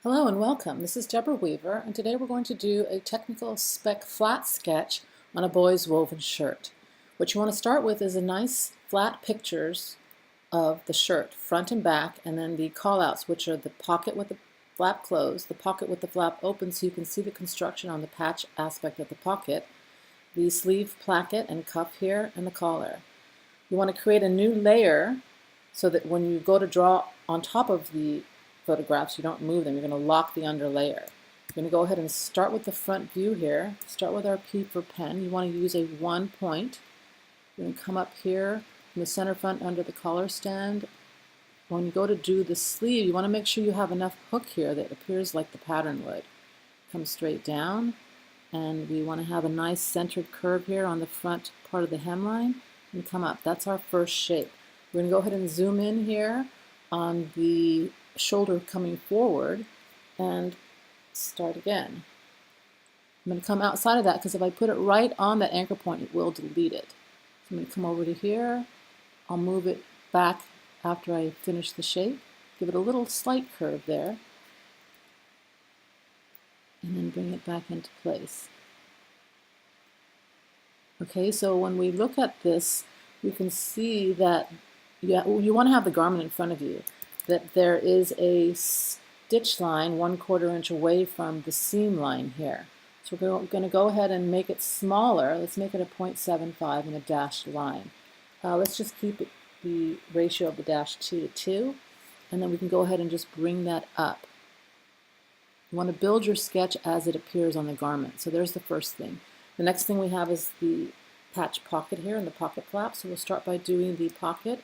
Hello and welcome. This is Deborah Weaver, and today we're going to do a technical spec flat sketch on a boy's woven shirt. What you want to start with is a nice flat pictures of the shirt, front and back, and then the callouts, which are the pocket with the flap closed, the pocket with the flap open so you can see the construction on the patch aspect of the pocket, the sleeve placket and cuff here, and the collar. You want to create a new layer so that when you go to draw on top of the photographs, you don't move them. You're going to lock the under layer. You're going to go ahead and start with the front view here. Start with our P for pen. You want to use a 1 point. You're going to come up here in the center front under the collar stand. When you go to do the sleeve, you want to make sure you have enough hook here that appears like the pattern would. Come straight down, and we want to have a nice centered curve here on the front part of the hemline and come up. That's our first shape. We're going to go ahead and zoom in here on the shoulder coming forward and start again. I'm going to come outside of that because if I put it right on that anchor point, it will delete it. So I'm going to come over to here. I'll move it back after I finish the shape. Give it a little slight curve there. And then bring it back into place. Okay, so when we look at this, we can see that you want to have the garment in front of you, that there is a stitch line 1/4 inch away from the seam line here. So we're going to go ahead and make it smaller. Let's make it a 0.75 and a dashed line. Let's just keep it, the ratio of the dash 2 to 2, and then we can go ahead and just bring that up. You want to build your sketch as it appears on the garment. So there's the first thing. The next thing we have is the patch pocket here and the pocket flap. So we'll start by doing the pocket.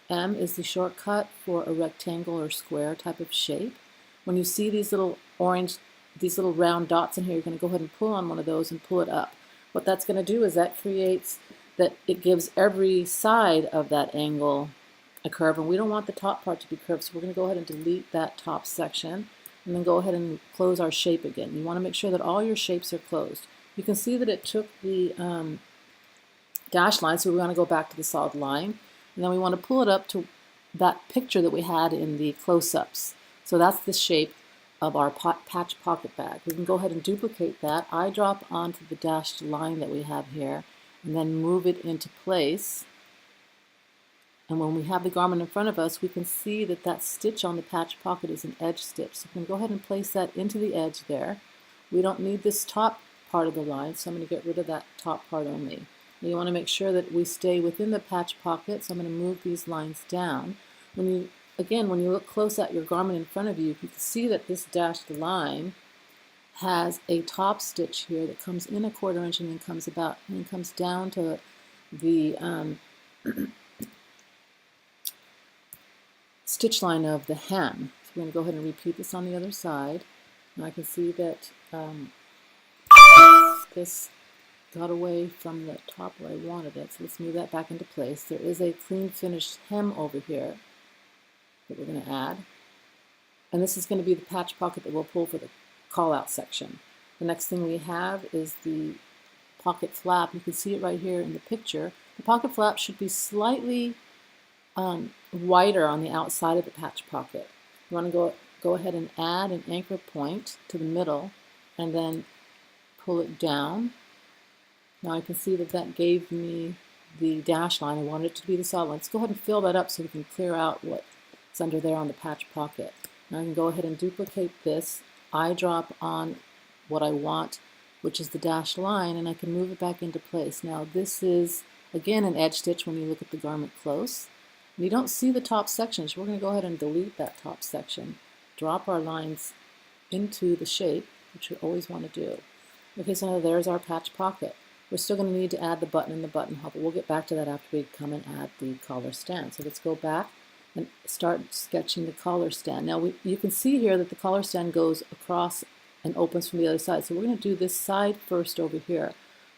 M is the shortcut for a rectangle or square type of shape. When you see these little orange, these little round dots in here, you're going to go ahead and pull on one of those and pull it up. What that's going to do is that creates that it gives every side of that angle a curve, and we don't want the top part to be curved, so we're going to go ahead and delete that top section and then go ahead and close our shape again. You want to make sure that all your shapes are closed. You can see that it took the dash line, so we want to go back to the solid line. And then we want to pull it up to that picture that we had in the close-ups. So that's the shape of our patch pocket bag. We can go ahead and duplicate that. I drop onto the dashed line that we have here and then move it into place. And when we have the garment in front of us, we can see that that stitch on the patch pocket is an edge stitch. So we can go ahead and place that into the edge there. We don't need this top part of the line, so I'm going to get rid of that top part only. You want to make sure that we stay within the patch pocket, so I'm going to move these lines down. When you look close at your garment in front of you, you can see that this dashed line has a top stitch here that comes in 1/4 inch and then comes down to the stitch line of the hem. So we're going to go ahead and repeat this on the other side. And I can see that this got away from the top where I wanted it, so let's move that back into place. There is a clean finished hem over here that we're going to add, and this is going to be the patch pocket that we'll pull for the call out section. The next thing we have is the pocket flap. You can see it right here in the picture. The pocket flap should be slightly wider on the outside of the patch pocket. You want to go ahead and add an anchor point to the middle and then pull it down. Now I can see that that gave me the dash line. I wanted it to be the solid line. Let's go ahead and fill that up so we can clear out what's under there on the patch pocket. Now I can go ahead and duplicate this. I drop on what I want, which is the dash line, and I can move it back into place. Now this is, again, an edge stitch when you look at the garment close. And you don't see the top section, so we're going to go ahead and delete that top section. Drop our lines into the shape, which we always want to do. Okay, so now there's our patch pocket. We're still going to need to add the button and the buttonhole, but we'll get back to that after we come and add the collar stand. So let's go back and start sketching the collar stand. Now you can see here that the collar stand goes across and opens from the other side. So we're going to do this side first over here.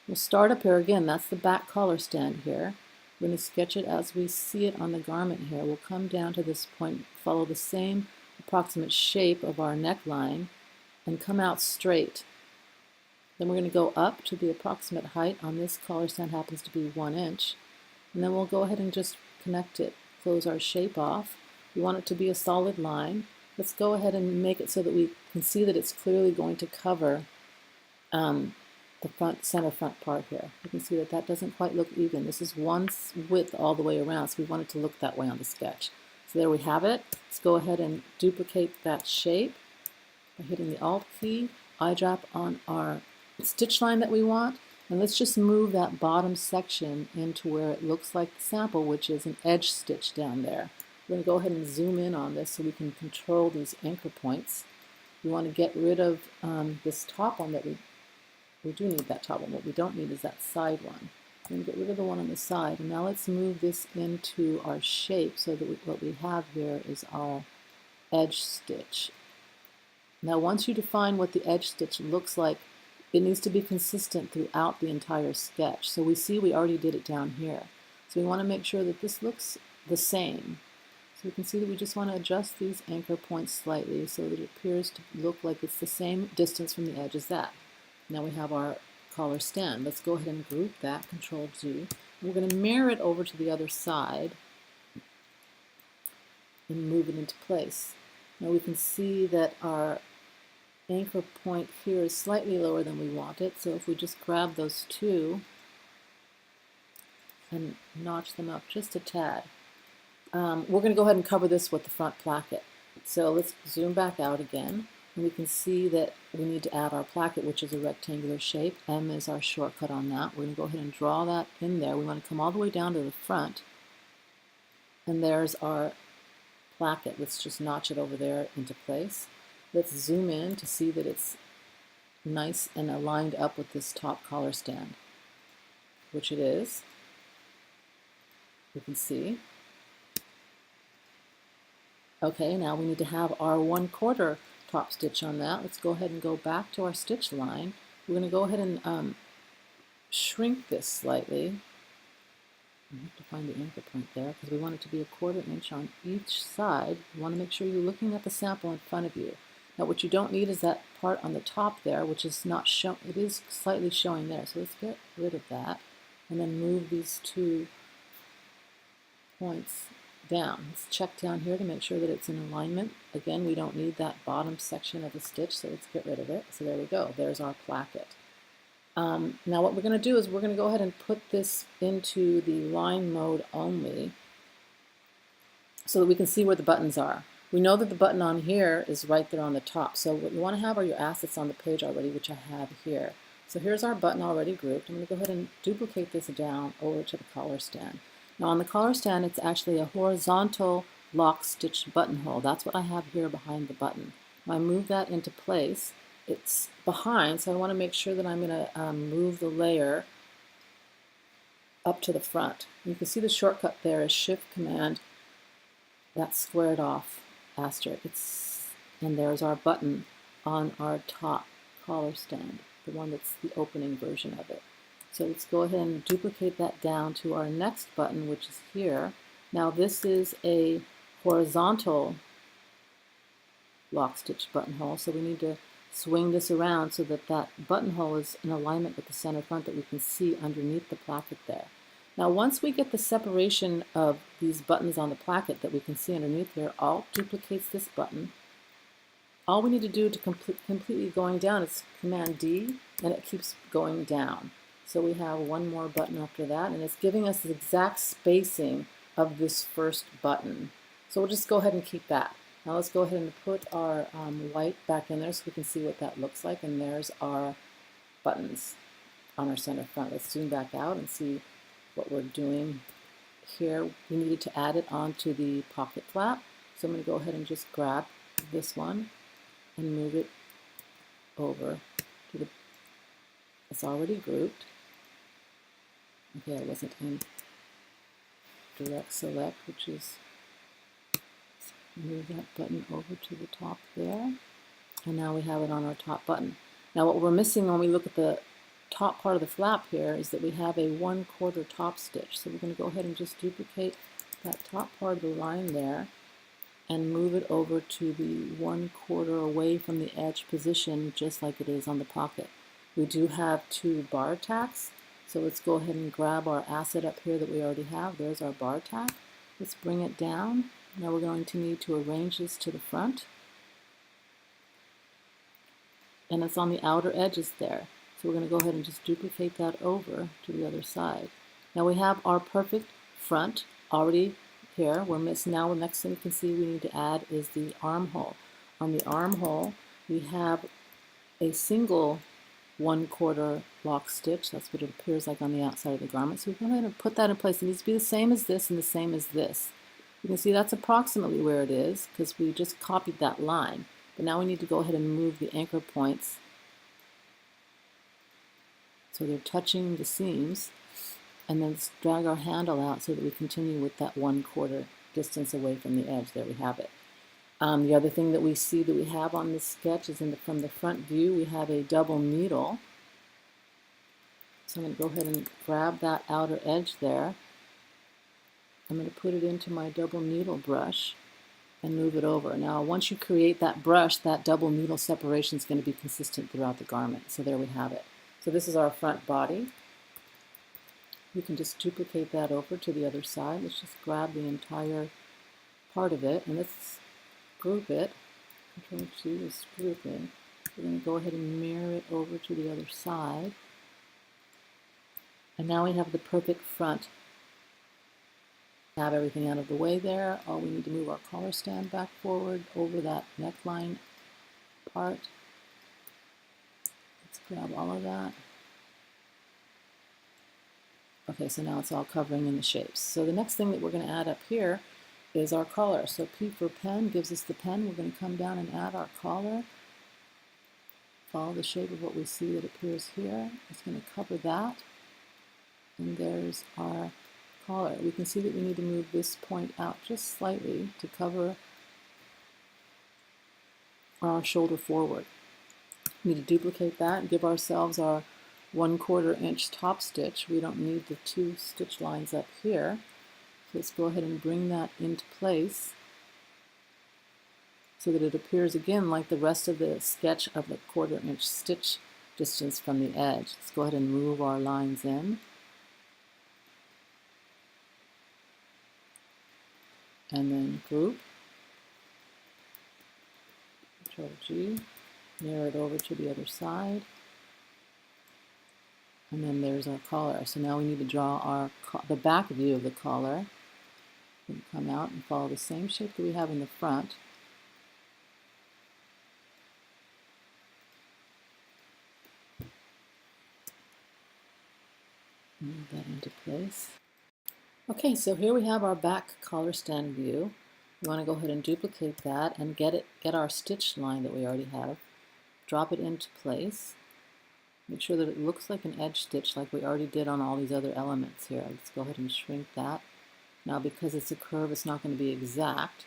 We'll start up here again. That's the back collar stand here. We're going to sketch it as we see it on the garment here. We'll come down to this point, follow the same approximate shape of our neckline, and come out straight. Then we're going to go up to the approximate height on this collar stand, happens to be 1 inch. And then we'll go ahead and just connect it, close our shape off. We want it to be a solid line. Let's go ahead and make it so that we can see that it's clearly going to cover the center front part here. You can see that that doesn't quite look even. This is one width all the way around, so we want it to look that way on the sketch. So there we have it. Let's go ahead and duplicate that shape by hitting the Alt key, eyedrop on our stitch line that we want, and let's just move that bottom section into where it looks like the sample, which is an edge stitch down there. We're going to go ahead and zoom in on this so we can control these anchor points. We want to get rid of this top one that we do need that top one. What we don't need is that side one. We're going to get rid of the one on the side. And now let's move this into our shape so that what we have here is our edge stitch. Now once you define what the edge stitch looks like, it needs to be consistent throughout the entire sketch. So we see we already did it down here. So we want to make sure that this looks the same. So we can see that we just want to adjust these anchor points slightly so that it appears to look like it's the same distance from the edge as that. Now we have our collar stand. Let's go ahead and group that, Control G. We're going to mirror it over to the other side and move it into place. Now we can see that our anchor point here is slightly lower than we want it, so if we just grab those two and notch them up just a tad. We're going to go ahead and cover this with the front placket. So let's zoom back out again. And we can see that we need to add our placket, which is a rectangular shape. M is our shortcut on that. We're going to go ahead and draw that in there. We want to come all the way down to the front. And there's our placket. Let's just notch it over there into place. Let's zoom in to see that it's nice and aligned up with this top collar stand, which it is. You can see. Okay, now we need to have our 1/4 top stitch on that. Let's go ahead and go back to our stitch line. We're going to go ahead and shrink this slightly. I have to find the anchor point there because we want it to be a 1/4 inch on each side. You want to make sure you're looking at the sample in front of you. Now what you don't need is that part on the top there, which is not shown. It is slightly showing there, so let's get rid of that and then move these 2 points down. Let's check down here to make sure that it's in alignment. Again, we don't need that bottom section of the stitch, so let's get rid of it. So there we go. There's our placket. Now what we're going to do is we're going to go ahead and put this into the line mode only so that we can see where the buttons are. We know that the button on here is right there on the top. So what you want to have are your assets on the page already, which I have here. So here's our button already grouped. I'm going to go ahead and duplicate this down over to the collar stand. Now on the collar stand, it's actually a horizontal lock stitch buttonhole. That's what I have here behind the button. When I move that into place, it's behind, so I want to make sure that I'm going to move the layer up to the front. You can see the shortcut there is Shift-Command, that squared off asterisk. And there's our button on our top collar stand, the one that's the opening version of it. So let's go ahead and duplicate that down to our next button, which is here. Now this is a horizontal lock stitch buttonhole, so we need to swing this around so that that buttonhole is in alignment with the center front that we can see underneath the placket there. Now once we get the separation of these buttons on the placket that we can see underneath here, Alt duplicates this button. All we need to do to completely going down is Command D, and it keeps going down. So we have one more button after that, and it's giving us the exact spacing of this first button. So we'll just go ahead and keep that. Now let's go ahead and put our white back in there so we can see what that looks like, and there's our buttons on our center front. Let's zoom back out and see what we're doing here. We needed to add it onto the pocket flap, so I'm going to go ahead and just grab this one and move it over to the, it's already grouped. Okay, I wasn't in direct select, which is, move that button over to the top there. And now we have it on our top button. Now what we're missing when we look at the top part of the flap here is that we have a 1/4 top stitch. So we're going to go ahead and just duplicate that top part of the line there and move it over to the 1/4 away from the edge position, just like it is on the pocket. We do have 2 bar tacks. So let's go ahead and grab our asset up here that we already have. There's our bar tack. Let's bring it down. Now we're going to need to arrange this to the front. and it's on the outer edges there. So we're going to go ahead and just duplicate that over to the other side. Now we have our perfect front already here. We're missing now. The next thing you can see we need to add is the armhole. On the armhole, we have a single 1/4 lock stitch. That's what it appears like on the outside of the garment. So we're going to put that in place. It needs to be the same as this and the same as this. You can see that's approximately where it is because we just copied that line. But now we need to go ahead and move the anchor points so they're touching the seams, and then let's drag our handle out so that we continue with that 1/4 distance away from the edge. There we have it. The other thing that we see that we have on this sketch is from the front view we have a double needle. So I'm going to go ahead and grab that outer edge there. I'm going to put it into my double needle brush and move it over. Now once you create that brush, that double needle separation is going to be consistent throughout the garment. So there we have it. So this is our front body. You can just duplicate that over to the other side. Let's just grab the entire part of it and let's group it. Control G is grouping. We're going to go ahead and mirror it over to the other side. And now we have the perfect front. Have everything out of the way there. Oh, we need to move our collar stand back forward over that neckline part. Let's grab all of that. Okay, so now it's all covering in the shapes. So the next thing that we're going to add up here is our collar. So P for pen gives us the pen. We're going to come down and add our collar. Follow the shape of what we see that appears here. It's going to cover that. And there's our collar. We can see that we need to move this point out just slightly to cover our shoulder forward. We need to duplicate that and give ourselves our 1/4 inch top stitch. We don't need the 2 stitch lines up here. So let's go ahead and bring that into place so that it appears again like the rest of the sketch of the 1/4 inch stitch distance from the edge. Let's go ahead and move our lines in. And then group. Control G. Mirror it over to the other side. And then there's our collar. So now we need to draw the back view of the collar. We can come out and follow the same shape that we have in the front. Move that into place. Okay, so here we have our back collar stand view. We want to go ahead and duplicate that and get our stitch line that we already have. Drop it into place. Make sure that it looks like an edge stitch like we already did on all these other elements here. Let's go ahead and shrink that. Now because it's a curve, it's not going to be exact,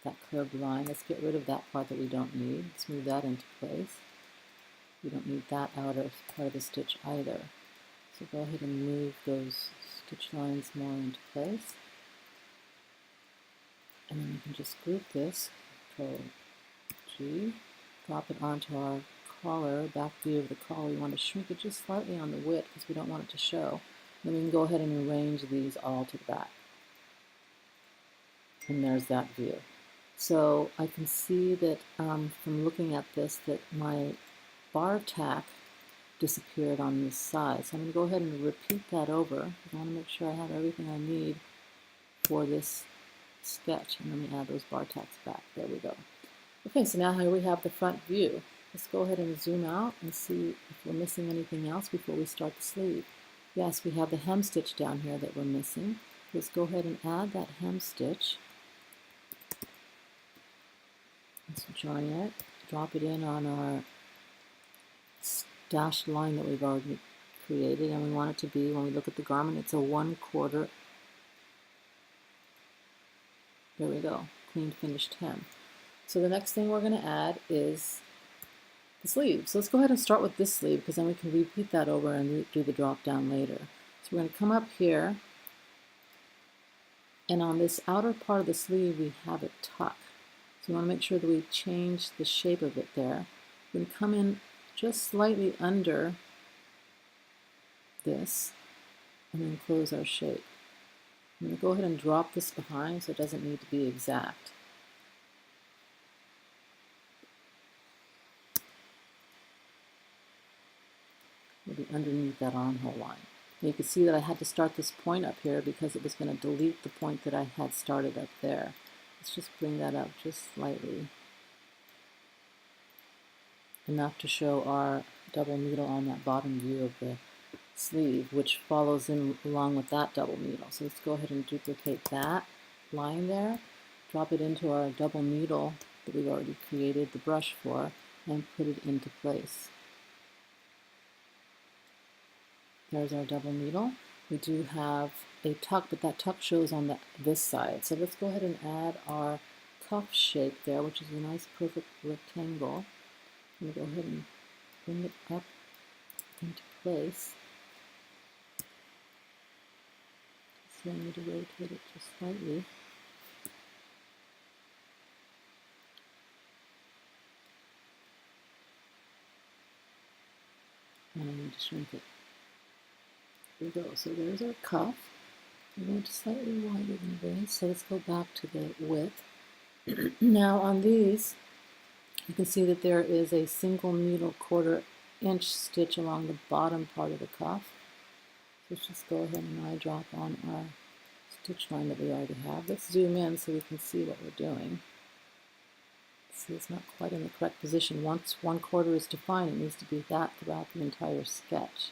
that curved line. Let's get rid of that part that we don't need. Let's move that into place. We don't need that outer part of the stitch either. So go ahead and move those stitch lines more into place. And then we can just group this. Control G. Drop it onto our collar, back view of the collar. We want to shrink it just slightly on the width because we don't want it to show. Then we can go ahead and arrange these all to the back. And there's that view. So I can see that from looking at this that my bar tack disappeared on this side. So I'm going to go ahead and repeat that over. I want to make sure I have everything I need for this sketch. And let me add those bar tacks back. There we go. Okay, so now here we have the front view. Let's go ahead and zoom out and see if we're missing anything else before we start the sleeve. Yes, we have the hem stitch down here that we're missing. Let's go ahead and add that hem stitch. Let's join it, drop it in on our dashed line that we've already created, and we want it to be, when we look at the garment, it's a 1/4. There we go, clean finished hem. So the next thing we're going to add is the sleeve. So let's go ahead and start with this sleeve because then we can repeat that over and do the drop down later. So we're going to come up here, and on this outer part of the sleeve we have it tuck. So we want to make sure that we change the shape of it there. We're going to come in just slightly under this and then close our shape. I'm going to go ahead and drop this behind so it doesn't need to be exact. will be underneath that armhole line. And you can see that I had to start this point up here because it was going to delete the point that I had started up there. Let's just bring that up just slightly. Enough to show our double needle on that bottom view of the sleeve, which follows in along with that double needle. So let's go ahead and duplicate that line there, drop it into our double needle that we've already created the brush for, and put it into place. There's our double needle. We do have a tuck, but that tuck shows on this side. So let's go ahead and add our cuff shape there, which is a nice perfect rectangle. I'm going to go ahead and bring it up into place. So I need to rotate it just slightly. And I need to shrink it. There we go. So there's our cuff. We're going to slightly wider than this. So let's go back to the width. Now on these, you can see that there is a single needle 1/4 inch stitch along the bottom part of the cuff. So let's just go ahead and eye drop on our stitch line that we already have. Let's zoom in so we can see what we're doing. See, it's not quite in the correct position. Once 1/4 is defined, it needs to be that throughout the entire sketch.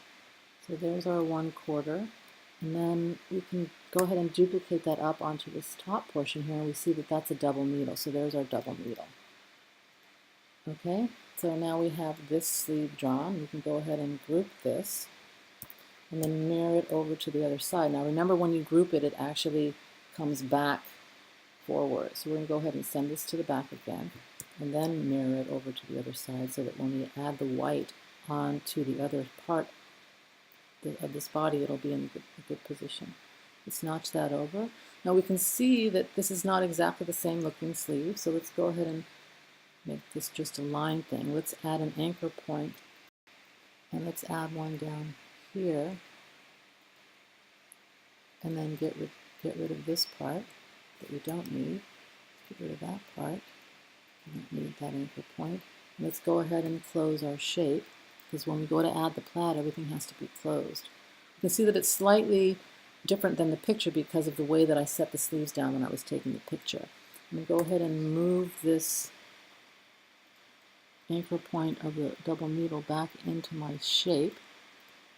So there's our 1/4, and then we can go ahead and duplicate that up onto this top portion here, and we see that that's a double needle. So there's our double needle. Okay, so now we have this sleeve drawn. We can go ahead and group this and then mirror it over to the other side. Now remember, when you group it, it actually comes back forward. So we're going to go ahead and send this to the back again and then mirror it over to the other side so that when we add the white onto the other part of this body, it'll be in a good position. Let's notch that over. Now we can see that this is not exactly the same looking sleeve, so let's go ahead and make this just a line thing. Let's add an anchor point, and let's add one down here, and then get rid of this part that we don't need. Get rid of that part. We don't need that anchor point. And let's go ahead and close our shape, because when we go to add the plaid, everything has to be closed. You can see that it's slightly different than the picture because of the way that I set the sleeves down when I was taking the picture. I'm going to go ahead and move this anchor point of the double needle back into my shape,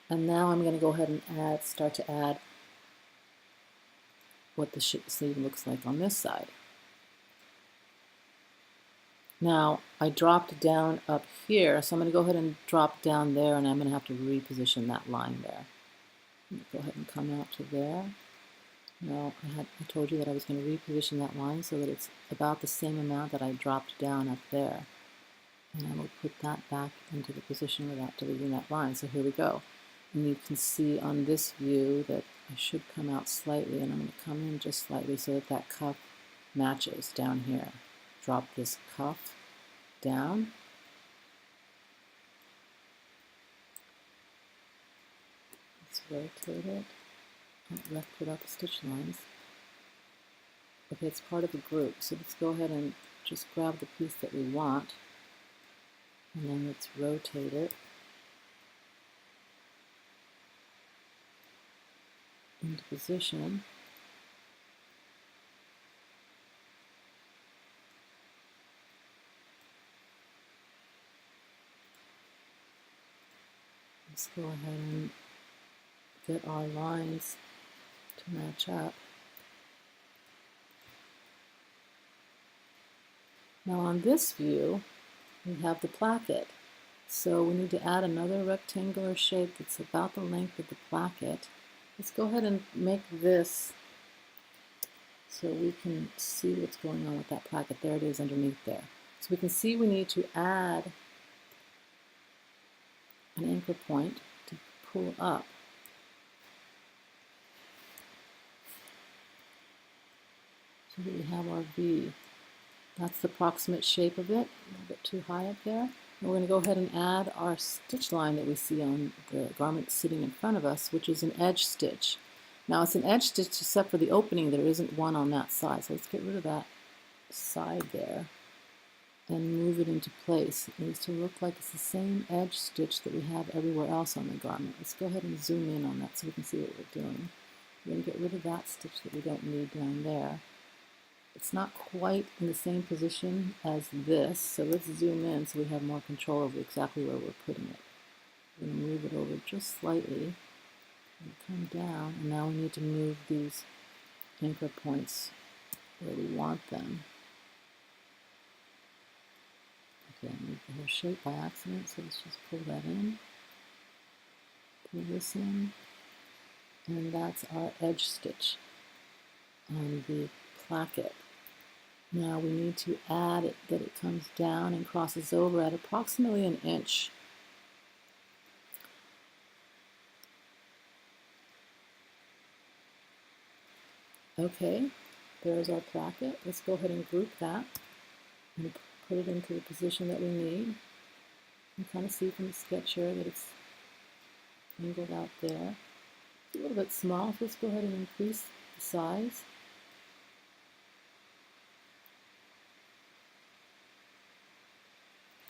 and now I'm going to go ahead and start to add what the sleeve looks like on this side. Now I dropped down up here, so I'm going to go ahead and drop down there, and I'm going to have to reposition that line there. Go ahead and come out to there. Now I told you that I was going to reposition that line so that it's about the same amount that I dropped down up there. And I will put that back into the position without deleting that line. So here we go. And you can see on this view that I should come out slightly, and I'm going to come in just slightly so that that cuff matches down here. Drop this cuff down. Let's rotate it. Left without the stitch lines. Okay, it's part of the group, so let's go ahead and just grab the piece that we want, and then let's rotate it into position. Let's go ahead and get our lines to match up. Now on this view, we have the placket. So we need to add another rectangular shape that's about the length of the placket. Let's go ahead and make this so we can see what's going on with that placket. There it is underneath there. So we can see we need to add an anchor point to pull up. So that we have our V. That's the approximate shape of it, a little bit too high up there. And we're going to go ahead and add our stitch line that we see on the garment sitting in front of us, which is an edge stitch. Now it's an edge stitch except for the opening, there isn't one on that side. So let's get rid of that side there. and move it into place. It needs to look like it's the same edge stitch that we have everywhere else on the garment. Let's go ahead and zoom in on that so we can see what we're doing. We're going to get rid of that stitch that we don't need down there. It's not quite in the same position as this, so let's zoom in so we have more control over exactly where we're putting it. We're going to move it over just slightly and come down, and now we need to move these anchor points where we want them. Okay, I moved the whole shape by accident, so let's just pull that in, pull this in, and that's our edge stitch on the placket. Now we need to add it that it comes down and crosses over at approximately 1 inch. Okay, there's our placket. Let's go ahead and group that and put it into the position that we need. You can kind of see from the sketch here that it's angled out there. It's a little bit small, so let's go ahead and increase the size.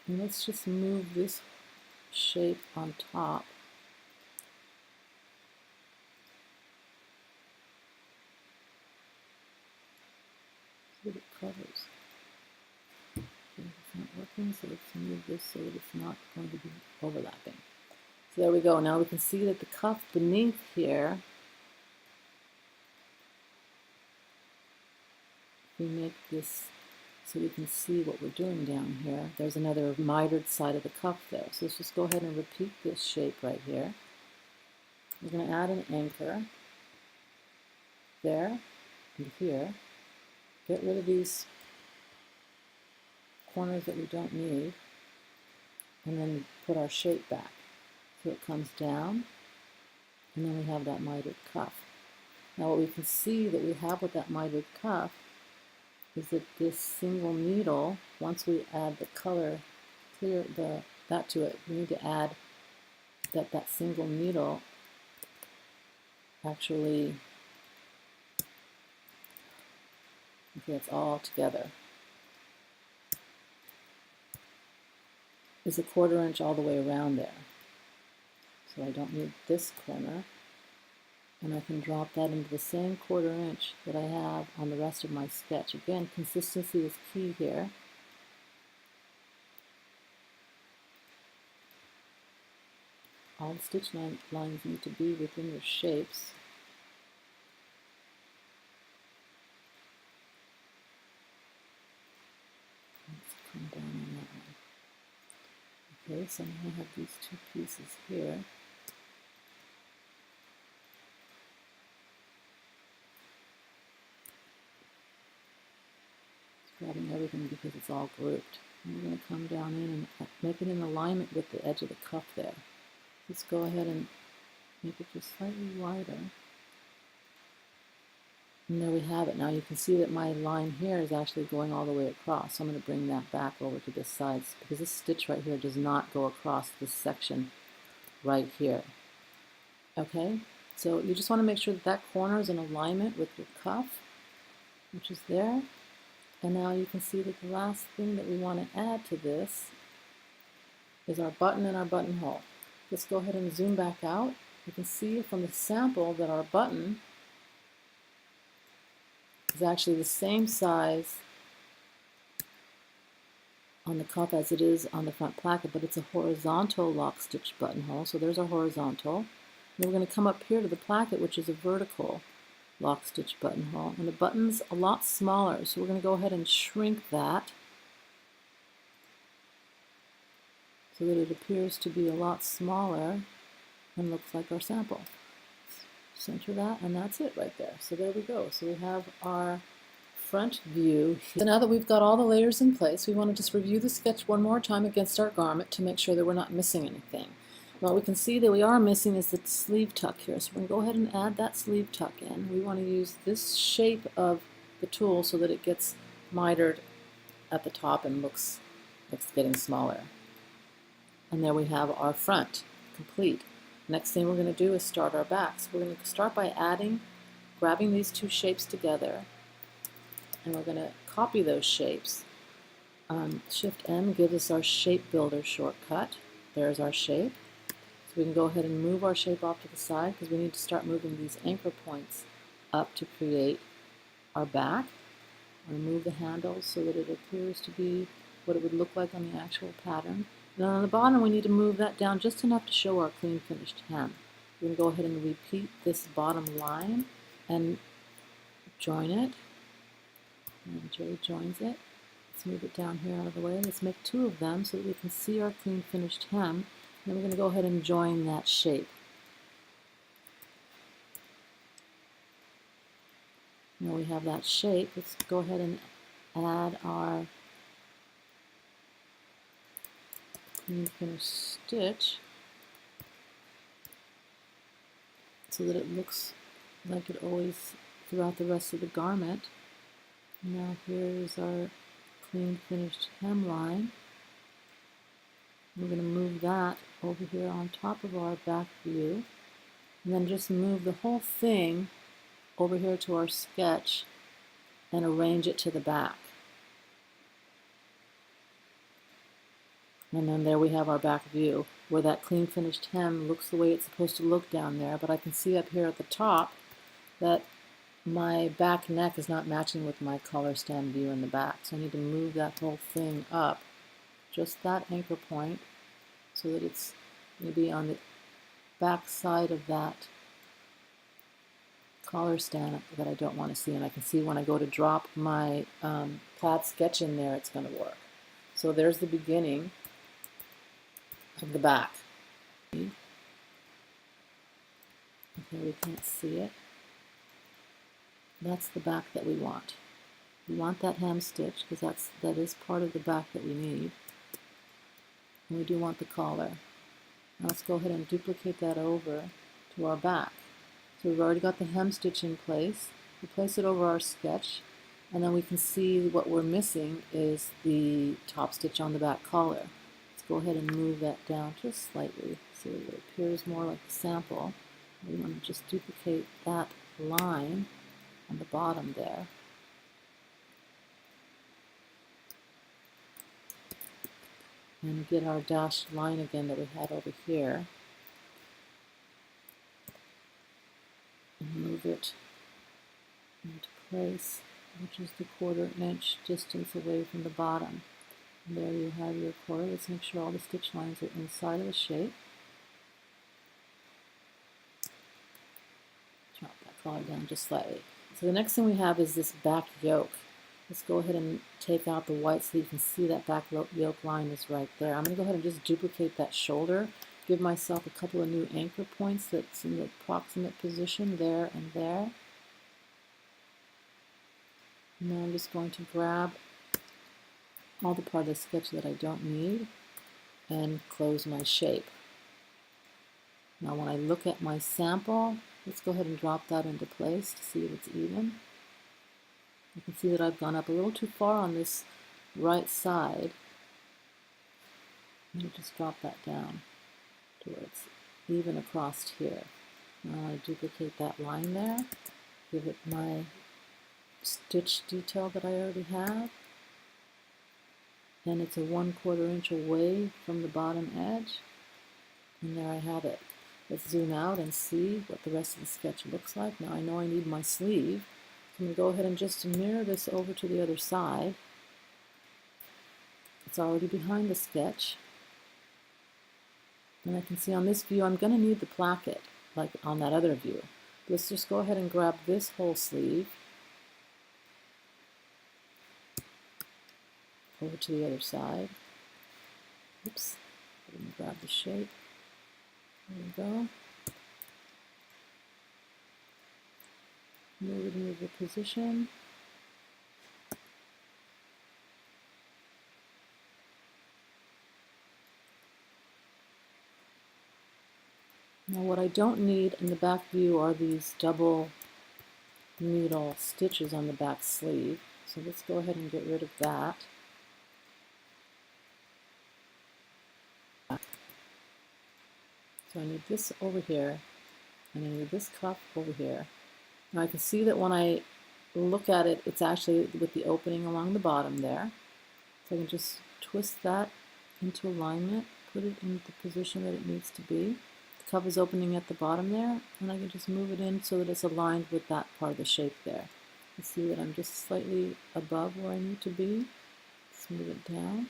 And let's just move this shape on top. See what it covers. Okay, it's not working, so let's move this so that it's not going to be overlapping. So there we go. Now we can see that the cuff beneath here, we make this so we can see what we're doing down here. There's another mitered side of the cuff there. So let's just go ahead and repeat this shape right here. We're going to add an anchor there and here. Get rid of these corners that we don't need, and then put our shape back. So it comes down, and then we have that mitered cuff. Now what we can see that we have with that mitered cuff is that this single needle, once we add the color, that to it, we need to add that single needle actually, okay, it's all together, is 1/4 inch all the way around there. So I don't need this corner, and I can drop that into the same 1/4 inch that I have on the rest of my sketch. Again, consistency is key here. All the stitch lines need to be within your shapes. Let's come down on that one. Okay, so now I have these two pieces here. Grabbing everything because it's all grouped. And we're going to come down in and make it in alignment with the edge of the cuff there. Let's go ahead and make it just slightly wider. And there we have it. Now you can see that my line here is actually going all the way across. So I'm going to bring that back over to this side because this stitch right here does not go across this section right here. Okay, so you just want to make sure that that corner is in alignment with your cuff, which is there. And now you can see that the last thing that we want to add to this is our button and our buttonhole. Let's go ahead and zoom back out. You can see from the sample that our button is actually the same size on the cuff as it is on the front placket, but it's a horizontal lock stitch buttonhole. So there's our horizontal. And we're going to come up here to the placket, which is a vertical lock stitch buttonhole, and the button's a lot smaller, so we're going to go ahead and shrink that so that it appears to be a lot smaller and looks like our sample. Center that, and that's it right there. So there we go. So we have our front view. So now that we've got all the layers in place, we want to just review the sketch one more time against our garment to make sure that we're not missing anything. What we can see that we are missing is the sleeve tuck here. So we're going to go ahead and add that sleeve tuck in. We want to use this shape of the tool so that it gets mitered at the top and looks like it's getting smaller. And there we have our front complete. Next thing we're going to do is start our back. So we're going to start by grabbing these two shapes together, and we're going to copy those shapes Shift M gives us our shape builder shortcut. There's our shape. So we can go ahead and move our shape off to the side because we need to start moving these anchor points up to create our back. Remove the handles so that it appears to be what it would look like on the actual pattern. Then on the bottom we need to move that down just enough to show our clean finished hem. We're going to go ahead and repeat this bottom line and join it. And J joins it. Let's move it down here out of the way. Let's make two of them so that we can see our clean finished hem. Then we're going to go ahead and join that shape. Now we have that shape. Let's go ahead and add our clean finished stitch so that it looks like it always throughout the rest of the garment. Now here's our clean finished hemline. We're going to move that over here on top of our back view, and then just move the whole thing over here to our sketch and arrange it to the back. And then there we have our back view where that clean finished hem looks the way it's supposed to look down there, but I can see up here at the top that my back neck is not matching with my color stand view in the back, so I need to move that whole thing up just that anchor point so that it's going to be on the back side of that collar stand that I don't want to see, and I can see when I go to drop my plaid sketch in there it's going to work. So there's the beginning of the back. Okay, we can't see it. That's the back that we want. We want that hem stitch because that is part of the back that we need. And we do want the collar. Now let's go ahead and duplicate that over to our back. So we've already got the hem stitch in place. We place it over our sketch, and then we can see what we're missing is the top stitch on the back collar. Let's go ahead and move that down just slightly so that it appears more like the sample. We want to just duplicate that line on the bottom there. And get our dashed line again that we had over here. And move it into place, which is the 1/4 inch distance away from the bottom. And there you have your collar. Let's make sure all the stitch lines are inside of the shape. Drop that collar down just slightly. So the next thing we have is this back yoke. Let's go ahead and take out the white so you can see that back yoke line is right there. I'm going to go ahead and just duplicate that shoulder, give myself a couple of new anchor points that's in the approximate position there and there. And now I'm just going to grab all the part of the sketch that I don't need and close my shape. Now when I look at my sample, let's go ahead and drop that into place to see if it's even. You can see that I've gone up a little too far on this right side. I'm going to just drop that down to where it's even across here. Now I duplicate that line there, give it my stitch detail that I already have, and it's a 1/4 inch away from the bottom edge, and there I have it. Let's zoom out and see what the rest of the sketch looks like. Now I know I need my sleeve. I'm going to go ahead and just mirror this over to the other side. It's already behind the sketch. And I can see on this view I'm going to need the placket, like on that other view. Let's just go ahead and grab this whole sleeve over to the other side. Oops, I didn't grab the shape. There we go. Move the position. Now what I don't need in the back view are these double needle stitches on the back sleeve. So let's go ahead and get rid of that. So I need this over here, and I need this cuff over here. Now I can see that when I look at it, it's actually with the opening along the bottom there. So I can just twist that into alignment, put it in the position that it needs to be. The cup is opening at the bottom there, and I can just move it in so that it's aligned with that part of the shape there. You see that I'm just slightly above where I need to be. Let's move it down.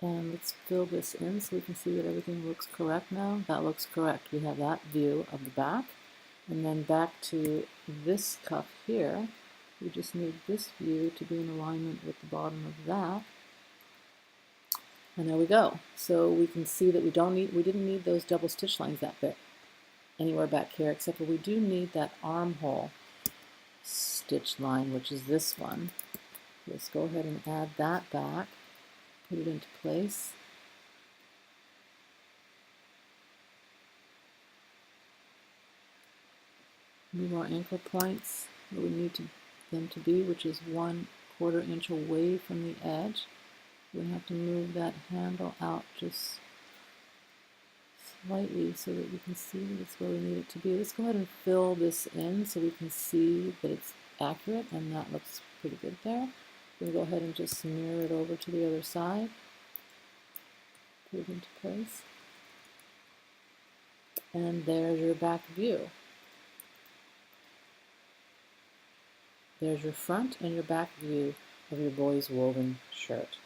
And let's fill this in so we can see that everything looks correct now. That looks correct. We have that view of the back. And then back to this cuff here, we just need this view to be in alignment with the bottom of that. And there we go. So we can see that we didn't need those double stitch lines that bit anywhere back here, except for we do need that armhole stitch line, which is this one. Let's go ahead and add that back, put it into place. Move our anchor points where we need them to be, which is 1/4 inch away from the edge. We have to move that handle out just slightly so that we can see that it's where we need it to be. Let's go ahead and fill this in so we can see that it's accurate, and that looks pretty good there. We'll go ahead and just mirror it over to the other side. Put it into place. And there's your back view. There's your front and your back view of your boy's woven shirt.